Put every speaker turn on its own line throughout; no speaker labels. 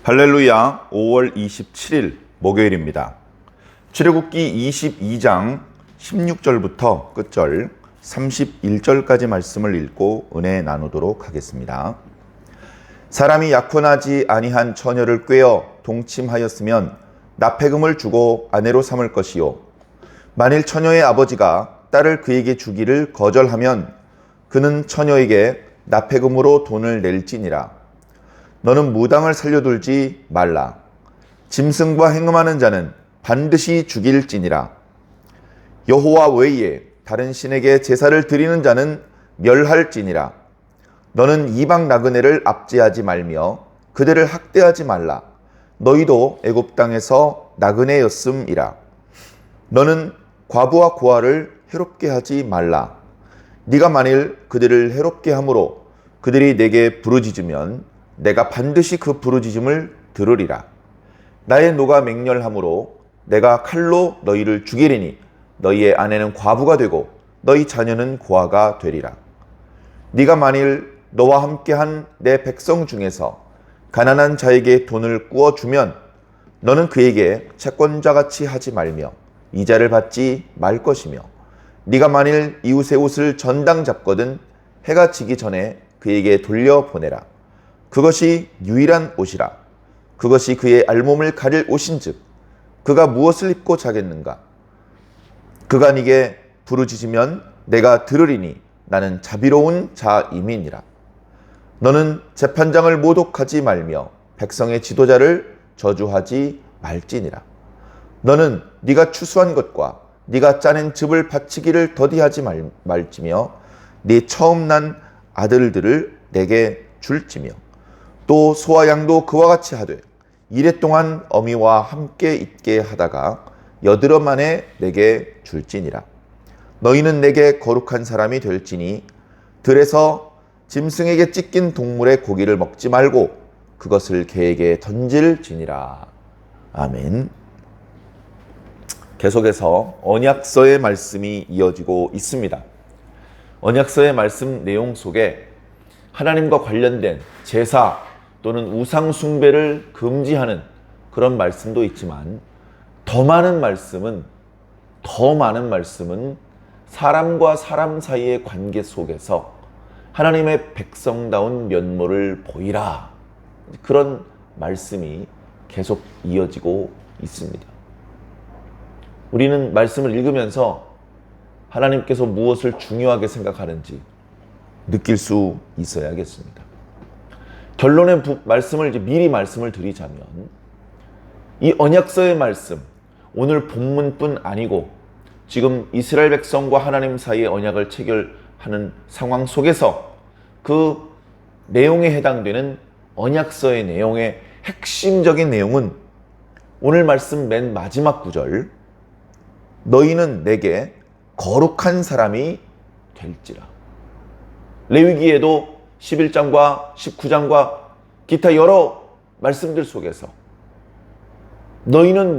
할렐루야. 5월 27일 목요일입니다. 출애굽기 22장 16절부터 끝절 31절까지 말씀을 읽고 은혜 나누도록 하겠습니다. 사람이 약혼하지 아니한 처녀를 꾀어 동침하였으면 납폐금을 주고 아내로 삼을 것이요, 만일 처녀의 아버지가 딸을 그에게 주기를 거절하면 그는 처녀에게 납폐금으로 돈을 낼지니라. 너는 무당을 살려둘지 말라. 짐승과 행음하는 자는 반드시 죽일지니라. 여호와 외에 다른 신에게 제사를 드리는 자는 멸할지니라. 너는 이방 나그네를 압제하지 말며 그들을 학대하지 말라. 너희도 애굽 땅에서 나그네였음이라. 너는 과부와 고아를 해롭게 하지 말라. 네가 만일 그들을 해롭게 함으로 그들이 내게 부르짖으면 내가 반드시 그 부르짖음을 들으리라. 나의 노가 맹렬함으로 내가 칼로 너희를 죽이리니 너희의 아내는 과부가 되고 너희 자녀는 고아가 되리라. 네가 만일 너와 함께한 내 백성 중에서 가난한 자에게 돈을 꾸어주면 너는 그에게 채권자같이 하지 말며 이자를 받지 말 것이며, 네가 만일 이웃의 옷을 전당 잡거든 해가 지기 전에 그에게 돌려보내라. 그것이 유일한 옷이라. 그것이 그의 알몸을 가릴 옷인즉 그가 무엇을 입고 자겠는가? 그가 네게 부르짖으면 내가 들으리니 나는 자비로운 자임이니라. 너는 재판장을 모독하지 말며 백성의 지도자를 저주하지 말지니라. 너는 네가 추수한 것과 네가 짜낸 즙을 바치기를 더디하지 말지며 네 처음 난 아들들을 내게 줄지며, 또 소와 양도 그와 같이 하되 이랫동안 어미와 함께 있게 하다가 여드러 만에 내게 줄지니라. 너희는 내게 거룩한 사람이 될지니 들에서 짐승에게 찢긴 동물의 고기를 먹지 말고 그것을 개에게 던질지니라. 아멘. 계속해서 언약서의 말씀이 이어지고 있습니다. 언약서의 말씀 내용 속에 하나님과 관련된 제사 또는 우상 숭배를 금지하는 그런 말씀도 있지만, 더 많은 말씀은 사람과 사람 사이의 관계 속에서 하나님의 백성다운 면모를 보이라, 그런 말씀이 계속 이어지고 있습니다. 우리는 말씀을 읽으면서 하나님께서 무엇을 중요하게 생각하는지 느낄 수 있어야겠습니다. 결론의 말씀을 미리 말씀을 드리자면, 이 언약서의 말씀, 오늘 본문뿐 아니고 지금 이스라엘 백성과 하나님 사이의 언약을 체결하는 상황 속에서 그 내용에 해당되는 언약서의 내용의 핵심적인 내용은 오늘 말씀 맨 마지막 구절, 너희는 내게 거룩한 사람이 될지라. 레위기에도 11장과 19장과 기타 여러 말씀들 속에서 너희는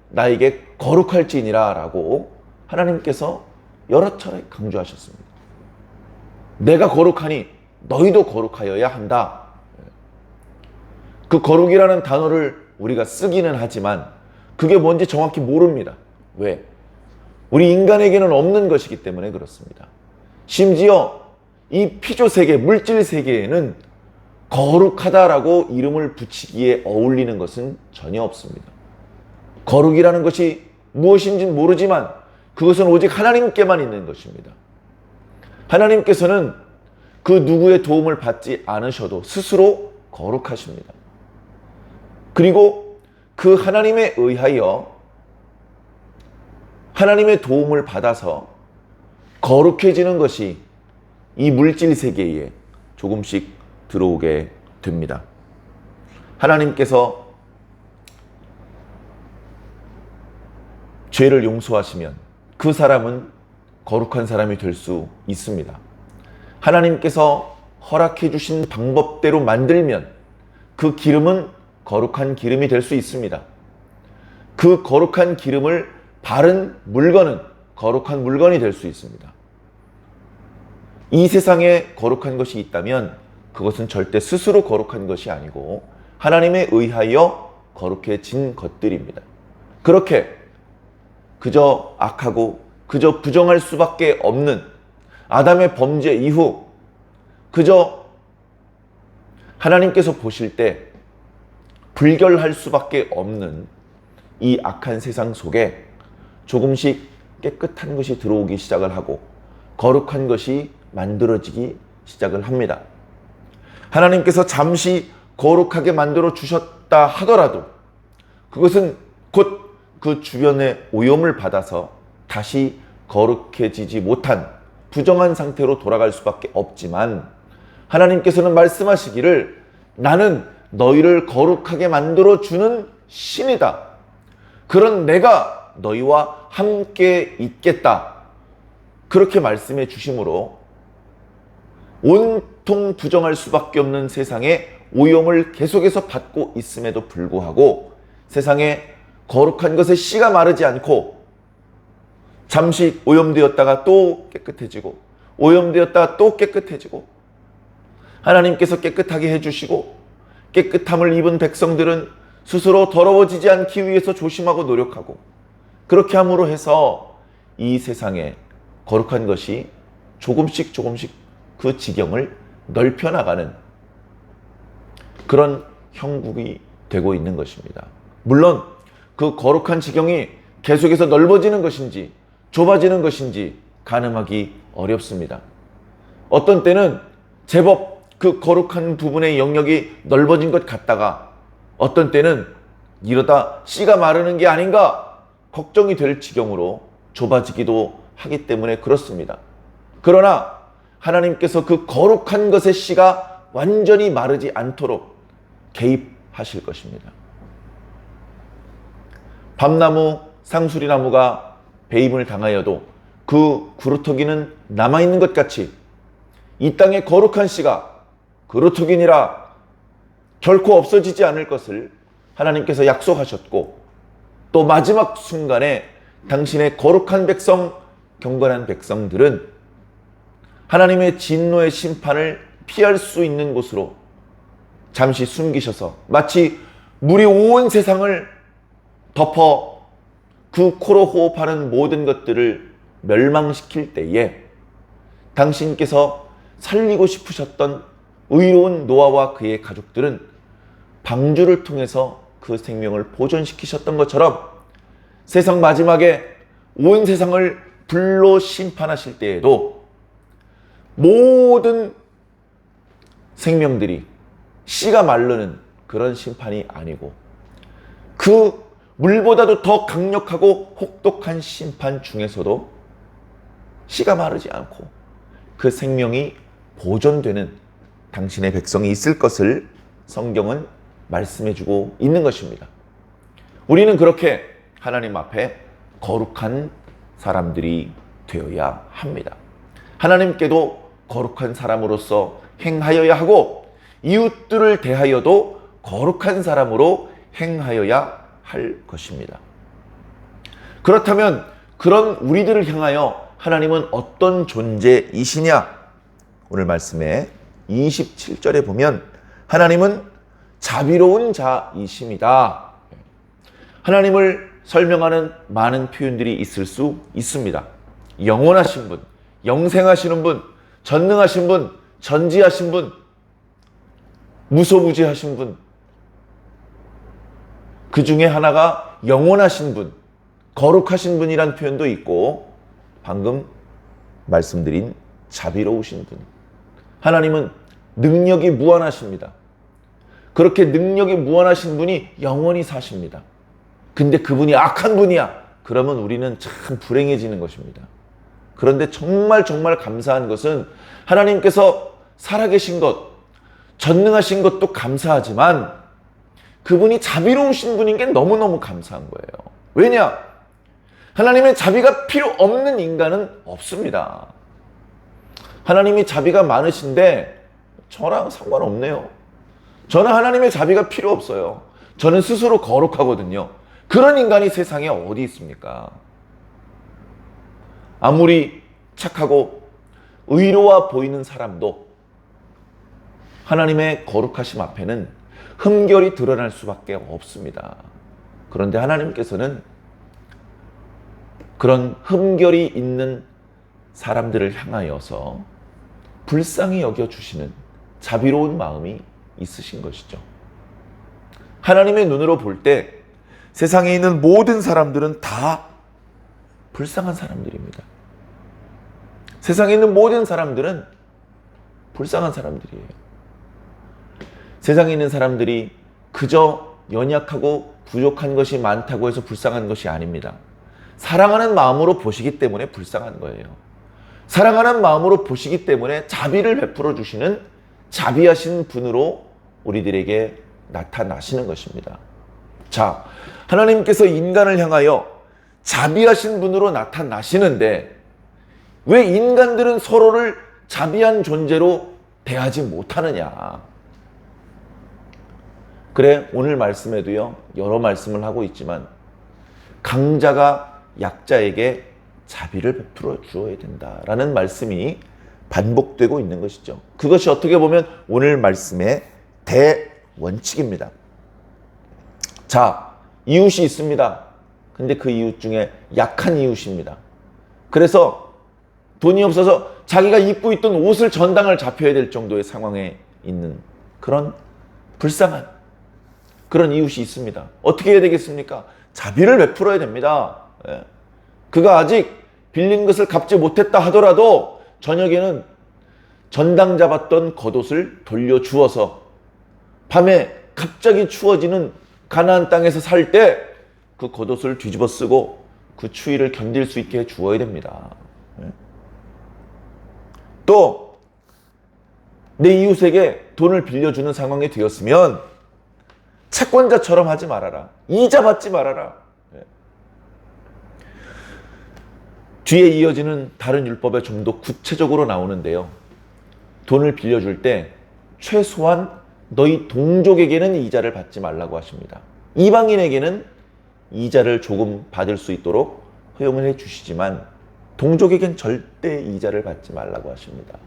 나에게 거룩할지니라 라고 하나님께서 여러 차례 강조하셨습니다. 내가 거룩하니 너희도 거룩하여야 한다. 그 거룩이라는 단어를 우리가 쓰기는 하지만 그게 뭔지 정확히 모릅니다. 왜? 우리 인간에게는 없는 것이기 때문에 그렇습니다. 심지어 이 피조세계, 물질세계에는 거룩하다라고 이름을 붙이기에 어울리는 것은 전혀 없습니다. 거룩이라는 것이 무엇인지는 모르지만 그것은 오직 하나님께만 있는 것입니다. 하나님께서는 그 누구의 도움을 받지 않으셔도 스스로 거룩하십니다. 그리고 그 하나님에 의하여 하나님의 도움을 받아서 거룩해지는 것이 이 물질 세계에 조금씩 들어오게 됩니다. 하나님께서 죄를 용서하시면 그 사람은 거룩한 사람이 될 수 있습니다. 하나님께서 허락해 주신 방법대로 만들면 그 기름은 거룩한 기름이 될 수 있습니다. 그 거룩한 기름을 바른 물건은 거룩한 물건이 될 수 있습니다. 이 세상에 거룩한 것이 있다면 그것은 절대 스스로 거룩한 것이 아니고 하나님에 의하여 거룩해진 것들입니다. 그렇게 그저 악하고 그저 부정할 수밖에 없는 아담의 범죄 이후 그저 하나님께서 보실 때 불결할 수밖에 없는 이 악한 세상 속에 조금씩 깨끗한 것이 들어오기 시작을 하고 거룩한 것이 만들어지기 시작을 합니다. 하나님께서 잠시 거룩하게 만들어 주셨다 하더라도 그것은 곧 그 주변의 오염을 받아서 다시 거룩해지지 못한 부정한 상태로 돌아갈 수밖에 없지만 하나님께서는 말씀하시기를 나는 너희를 거룩하게 만들어 주는 신이다. 그런 내가 너희와 함께 있겠다. 그렇게 말씀해 주심으로 온통 부정할 수밖에 없는 세상에 오염을 계속해서 받고 있음에도 불구하고 세상에 거룩한 것의 씨가 마르지 않고 잠시 오염되었다가 또 깨끗해지고 오염되었다가 또 깨끗해지고 하나님께서 깨끗하게 해주시고 깨끗함을 입은 백성들은 스스로 더러워지지 않기 위해서 조심하고 노력하고 그렇게 함으로 해서 이 세상에 거룩한 것이 조금씩 그 지경을 넓혀나가는 그런 형국이 되고 있는 것입니다. 물론 그 거룩한 지경이 계속해서 넓어지는 것인지 좁아지는 것인지 가늠하기 어렵습니다. 어떤 때는 제법 그 거룩한 부분의 영역이 넓어진 것 같다가 어떤 때는 이러다 씨가 마르는 게 아닌가 걱정이 될 지경으로 좁아지기도 하기 때문에 그렇습니다. 그러나 하나님께서 그 거룩한 것의 씨가 완전히 마르지 않도록 개입하실 것입니다. 밤나무, 상수리나무가 배임을 당하여도 그 구루터기는 남아있는 것 같이 이 땅의 거룩한 씨가 구루터기니라 결코 없어지지 않을 것을 하나님께서 약속하셨고 또 마지막 순간에 당신의 거룩한 백성, 경건한 백성들은 하나님의 진노의 심판을 피할 수 있는 곳으로 잠시 숨기셔서 마치 물이 온 세상을 덮어 그 코로 호흡하는 모든 것들을 멸망시킬 때에 당신께서 살리고 싶으셨던 의로운 노아와 그의 가족들은 방주를 통해서 그 생명을 보존시키셨던 것처럼 세상 마지막에 온 세상을 불로 심판하실 때에도 모든 생명들이 씨가 마르는 그런 심판이 아니고 그 물보다도 더 강력하고 혹독한 심판 중에서도 씨가 마르지 않고 그 생명이 보존되는 당신의 백성이 있을 것을 성경은 말씀해주고 있는 것입니다. 우리는 그렇게 하나님 앞에 거룩한 사람들이 되어야 합니다. 하나님께도 거룩한 사람으로서 행하여야 하고 이웃들을 대하여도 거룩한 사람으로 행하여야 할 것입니다. 그렇다면 그런 우리들을 향하여 하나님은 어떤 존재이시냐? 오늘 말씀에 27절에 보면 하나님은 자비로운 자이십니다. 하나님을 설명하는 많은 표현들이 있을 수 있습니다. 영원하신 분, 영생하시는 분, 전능하신 분, 전지하신 분, 무소부지하신 분, 그 중에 하나가 영원하신 분, 거룩하신 분이란 표현도 있고 방금 말씀드린 자비로우신 분. 하나님은 능력이 무한하십니다. 그렇게 능력이 무한하신 분이 영원히 사십니다. 근데 그분이 악한 분이야. 그러면 우리는 참 불행해지는 것입니다. 그런데 정말 감사한 것은 하나님께서 살아계신 것, 전능하신 것도 감사하지만 그분이 자비로우신 분인 게 너무너무 감사한 거예요. 왜냐? 하나님의 자비가 필요 없는 인간은 없습니다. 하나님이 자비가 많으신데 저랑 상관없네요. 저는 하나님의 자비가 필요 없어요. 저는 스스로 거룩하거든요. 그런 인간이 세상에 어디 있습니까? 아무리 착하고 의로워 보이는 사람도 하나님의 거룩하심 앞에는 흠결이 드러날 수밖에 없습니다. 그런데 하나님께서는 그런 흠결이 있는 사람들을 향하여서 불쌍히 여겨주시는 자비로운 마음이 있으신 것이죠. 하나님의 눈으로 볼 때 세상에 있는 모든 사람들은 다 불쌍한 사람들입니다. 세상에 있는 모든 사람들은 불쌍한 사람들이에요. 세상에 있는 사람들이 그저 연약하고 부족한 것이 많다고 해서 불쌍한 것이 아닙니다. 사랑하는 마음으로 보시기 때문에 불쌍한 거예요. 사랑하는 마음으로 보시기 때문에 자비를 베풀어 주시는 자비하신 분으로 우리들에게 나타나시는 것입니다. 자, 하나님께서 인간을 향하여 자비하신 분으로 나타나시는데 왜 인간들은 서로를 자비한 존재로 대하지 못하느냐? 그래, 오늘 말씀에도요, 여러 말씀을 하고 있지만 강자가 약자에게 자비를 베풀어 주어야 된다라는 말씀이 반복되고 있는 것이죠. 그것이 어떻게 보면 오늘 말씀의 대원칙입니다. 자, 이웃이 있습니다. 근데 그 이웃 중에 약한 이웃입니다. 그래서 돈이 없어서 자기가 입고 있던 옷을 전당을 잡혀야 될 정도의 상황에 있는 그런 불쌍한 그런 이웃이 있습니다. 어떻게 해야 되겠습니까? 자비를 베풀어야 됩니다. 그가 아직 빌린 것을 갚지 못했다 하더라도 저녁에는 전당 잡았던 겉옷을 돌려주어서 밤에 갑자기 추워지는 가나안 땅에서 살 때 그 겉옷을 뒤집어 쓰고 그 추위를 견딜 수 있게 해주어야 됩니다. 또 내 이웃에게 돈을 빌려주는 상황이 되었으면 채권자처럼 하지 말아라. 이자 받지 말아라. 뒤에 이어지는 다른 율법에 좀 더 구체적으로 나오는데요. 돈을 빌려줄 때 최소한 너희 동족에게는 이자를 받지 말라고 하십니다. 이방인에게는 이자를 조금 받을 수 있도록 허용을 해주시지만 동족에겐 절대 이자를 받지 말라고 하십니다.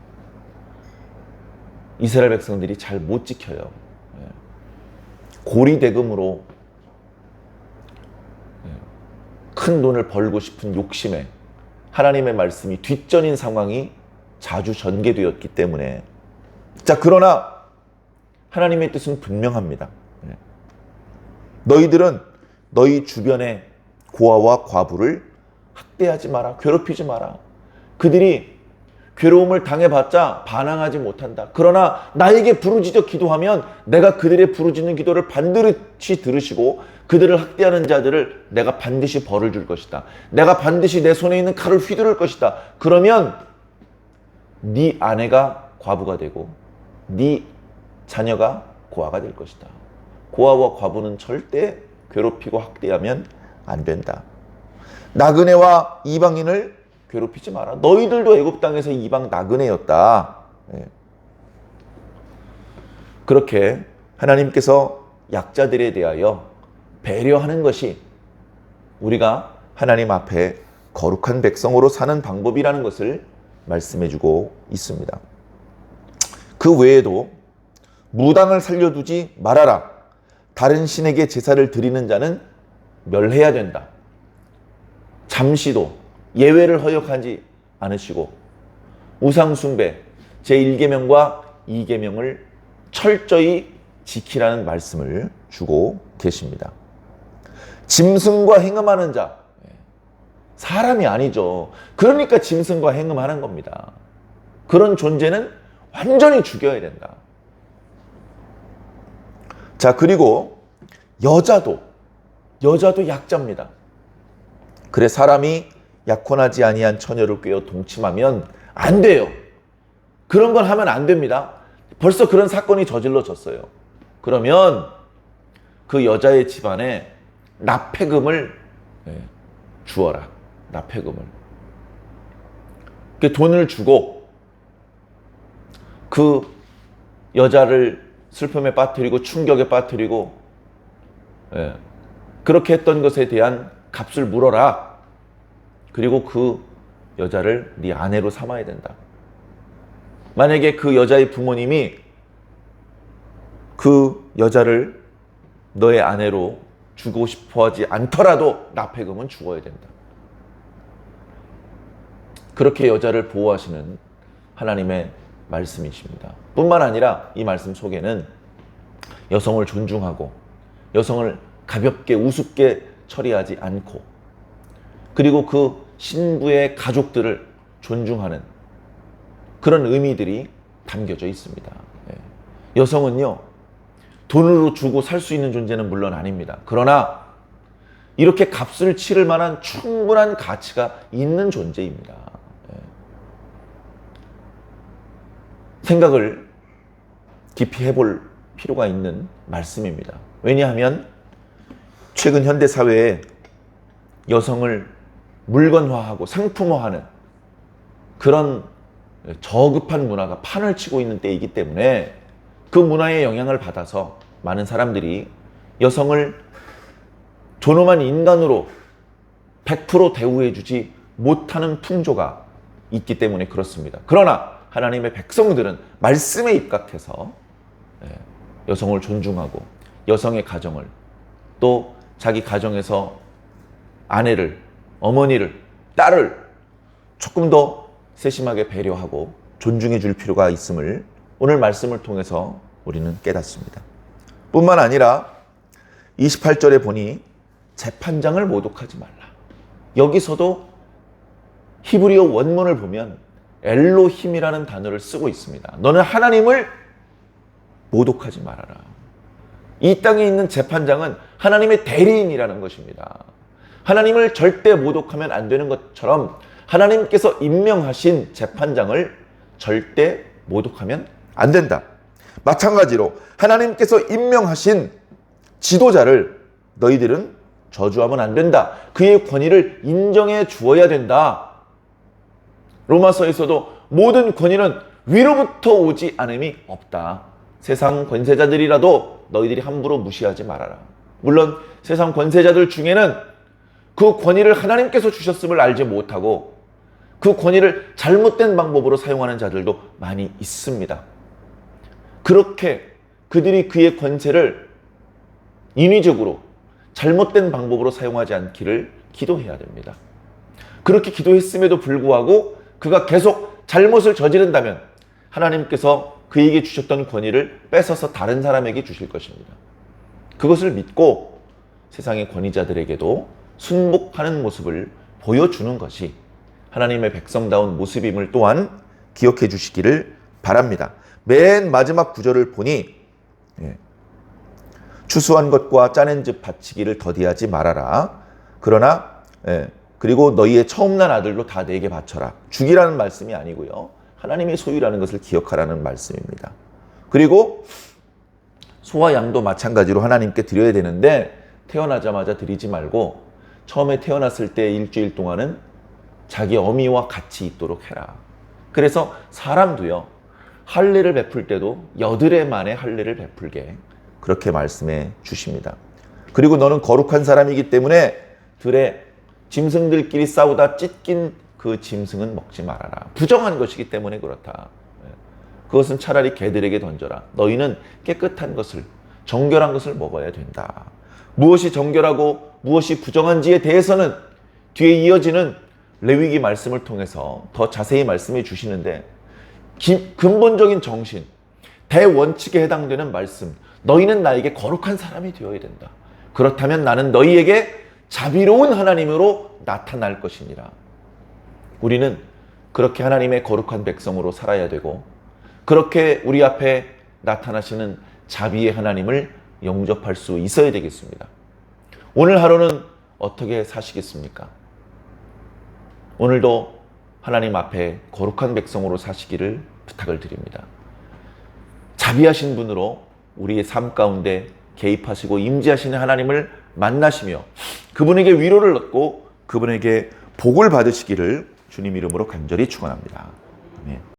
이스라엘 백성들이 잘 못 지켜요. 고리대금으로 큰 돈을 벌고 싶은 욕심에 하나님의 말씀이 뒷전인 상황이 자주 전개되었기 때문에 자, 그러나 하나님의 뜻은 분명합니다. 너희들은 너희 주변의 고아와 과부를 학대하지 마라. 괴롭히지 마라. 그들이 괴로움을 당해봤자 반항하지 못한다. 그러나 나에게 부르짖어 기도하면 내가 그들의 부르짖는 기도를 반드시 들으시고 그들을 학대하는 자들을 내가 반드시 벌을 줄 것이다. 내가 반드시 내 손에 있는 칼을 휘두를 것이다. 그러면 네 아내가 과부가 되고 네 자녀가 고아가 될 것이다. 고아와 과부는 절대 괴롭히고 학대하면 안 된다. 나그네와 이방인을 괴롭히지 마라. 너희들도 애굽 땅에서 이방 나그네였다. 그렇게 하나님께서 약자들에 대하여 배려하는 것이 우리가 하나님 앞에 거룩한 백성으로 사는 방법이라는 것을 말씀해주고 있습니다. 그 외에도 무당을 살려두지 말아라. 다른 신에게 제사를 드리는 자는 멸해야 된다. 잠시도 예외를 허용하지 않으시고 우상숭배 제1계명과 2계명을 철저히 지키라는 말씀을 주고 계십니다. 짐승과 행음하는 자, 사람이 아니죠. 그러니까 짐승과 행음하는 겁니다. 그런 존재는 완전히 죽여야 된다. 자, 그리고 여자도 약자입니다. 그래, 사람이 약혼하지 아니한 처녀를 꿰어 동침하면 안 돼요. 그런 건 하면 안 됩니다. 벌써 그런 사건이 저질러졌어요. 그러면 그 여자의 집안에 납폐금을 주어라. 납폐금을. 돈을 주고 그 여자를 슬픔에 빠뜨리고 충격에 빠뜨리고 그렇게 했던 것에 대한 값을 물어라. 그리고 그 여자를 네 아내로 삼아야 된다. 만약에 그 여자의 부모님이 그 여자를 너의 아내로 주고 싶어 하지 않더라도 납해금은 죽어야 된다. 그렇게 여자를 보호하시는 하나님의 말씀이십니다. 뿐만 아니라 이 말씀 속에는 여성을 존중하고 여성을 가볍게 우습게 처리하지 않고 그리고 그 신부의 가족들을 존중하는 그런 의미들이 담겨져 있습니다. 여성은요, 돈으로 주고 살 수 있는 존재는 물론 아닙니다. 그러나 이렇게 값을 치를 만한 충분한 가치가 있는 존재입니다. 생각을 깊이 해볼 필요가 있는 말씀입니다. 왜냐하면 최근 현대 사회에 여성을 물건화하고 상품화하는 그런 저급한 문화가 판을 치고 있는 때이기 때문에 그 문화의 영향을 받아서 많은 사람들이 여성을 존엄한 인간으로 100% 대우해주지 못하는 풍조가 있기 때문에 그렇습니다. 그러나 하나님의 백성들은 말씀에 입각해서 여성을 존중하고 여성의 가정을 또 자기 가정에서 아내를, 어머니를, 딸을 조금 더 세심하게 배려하고 존중해 줄 필요가 있음을 오늘 말씀을 통해서 우리는 깨닫습니다. 뿐만 아니라 28절에 보니 재판장을 모독하지 말라. 여기서도 히브리어 원문을 보면 엘로힘이라는 단어를 쓰고 있습니다. 너는 하나님을 모독하지 말아라. 이 땅에 있는 재판장은 하나님의 대리인이라는 것입니다. 하나님을 절대 모독하면 안 되는 것처럼 하나님께서 임명하신 재판장을 절대 모독하면 안 된다. 마찬가지로 하나님께서 임명하신 지도자를 너희들은 저주하면 안 된다. 그의 권위를 인정해 주어야 된다. 로마서에서도 모든 권위는 위로부터 오지 않음이 없다. 세상 권세자들이라도 너희들이 함부로 무시하지 말아라. 물론 세상 권세자들 중에는 그 권위를 하나님께서 주셨음을 알지 못하고 그 권위를 잘못된 방법으로 사용하는 자들도 많이 있습니다. 그렇게 그들이 그의 권세를 인위적으로 잘못된 방법으로 사용하지 않기를 기도해야 됩니다. 그렇게 기도했음에도 불구하고 그가 계속 잘못을 저지른다면 하나님께서 그에게 주셨던 권위를 뺏어서 다른 사람에게 주실 것입니다. 그것을 믿고 세상의 권위자들에게도 순복하는 모습을 보여주는 것이 하나님의 백성다운 모습임을 또한 기억해 주시기를 바랍니다. 맨 마지막 구절을 보니 추수한 것과 짜낸 즙 바치기를 더디하지 말아라. 그러나 그리고 너희의 처음 난 아들도 다 내게 바쳐라. 죽이라는 말씀이 아니고요. 하나님의 소유라는 것을 기억하라는 말씀입니다. 그리고 소와 양도 마찬가지로 하나님께 드려야 되는데 태어나자마자 드리지 말고 처음에 태어났을 때 일주일 동안은 자기 어미와 같이 있도록 해라. 그래서 사람도요. 할례를 베풀 때도 여드레 만에 할례를 베풀게 그렇게 말씀해 주십니다. 그리고 너는 거룩한 사람이기 때문에 들에 짐승들끼리 싸우다 찢긴 그 짐승은 먹지 말아라. 부정한 것이기 때문에 그렇다. 그것은 차라리 개들에게 던져라. 너희는 깨끗한 것을, 정결한 것을 먹어야 된다. 무엇이 정결하고 무엇이 부정한지에 대해서는 뒤에 이어지는 레위기 말씀을 통해서 더 자세히 말씀해 주시는데 근본적인 정신, 대원칙에 해당되는 말씀, 너희는 나에게 거룩한 사람이 되어야 된다. 그렇다면 나는 너희에게 자비로운 하나님으로 나타날 것이니라. 우리는 그렇게 하나님의 거룩한 백성으로 살아야 되고 그렇게 우리 앞에 나타나시는 자비의 하나님을 영접할 수 있어야 되겠습니다. 오늘 하루는 어떻게 사시겠습니까? 오늘도 하나님 앞에 거룩한 백성으로 사시기를 부탁을 드립니다. 자비하신 분으로 우리의 삶 가운데 개입하시고 임재하시는 하나님을 만나시며 그분에게 위로를 얻고 그분에게 복을 받으시기를 주님 이름으로 간절히 축원합니다. 아멘.